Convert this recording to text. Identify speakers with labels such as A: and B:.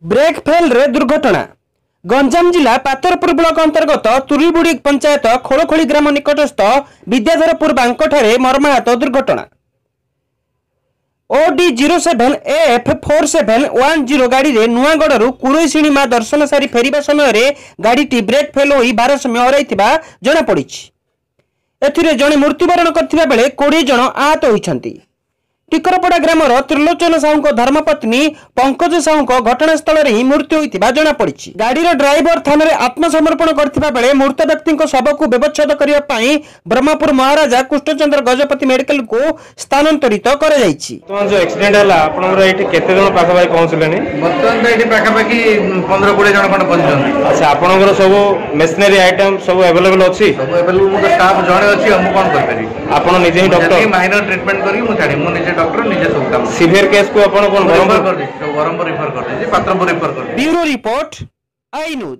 A: Brake fail रे दुर्घटना। गंजाम जिला पातरपुर ब्लॉक अंतर्गत तुरीबुड़ी पंचायत खोलखोली ग्राम निकटस्थ विद्याधरपुर बांकठारे मर्माहत दुर्घटना। ओडी 07 AF 4710 गाड़ी रे नुआगढ़ कुरईसिणी मां दर्शन सारी फेरिबा समय गाड़ी ब्रेक फेल होई भारसाम्य हराइथिबा जणा पड़िछि। एथिरे जणे मृत्युवरण करथिबा बेले 20 जण आहत होइछन्ति। टिकरपड़ा ग्रामर त्रिलोचन साहू धर्मपत्नी पंकज साहू घटनास्थल ही मृत्यु होता जना पड़ी। गाड़ीर ड्राइवर थाना आत्मसमर्पण करथिबा बेले मृत व्यक्ति शव को व्यवच्छेद करने ब्रह्मपुर महाराजा कृष्णचंद्र गजपति मेडिकल को स्थानांतरित कर
B: जो एक्सीडेंट है आपनकर एठी केते जण पाखापाखि पहुँचले?
C: बर्तमान तो ये पाखापाखि 15-20 जन खंड पहुँचुଛନ୍ତି।
B: अच्छा, आपनकर सब मेशनरी आइटम सब अवेलेबल अछि?
C: सब अवेलेबल। मो स्टाफ जणे अछि, हम कोन कर पारी?
B: आपण निजे ही डॉक्टर
C: माइनर ट्रीटमेंट करी मु छाडी मु निजे डॉक्टर निजे सब काम।
B: सीवियर केस को आपण कोन
C: बरंबर कर दी, बरंबर रिफर कर दी, पात्रपुर रिफर कर दी।
A: ब्यूरो रिपोर्ट आई न्यूज।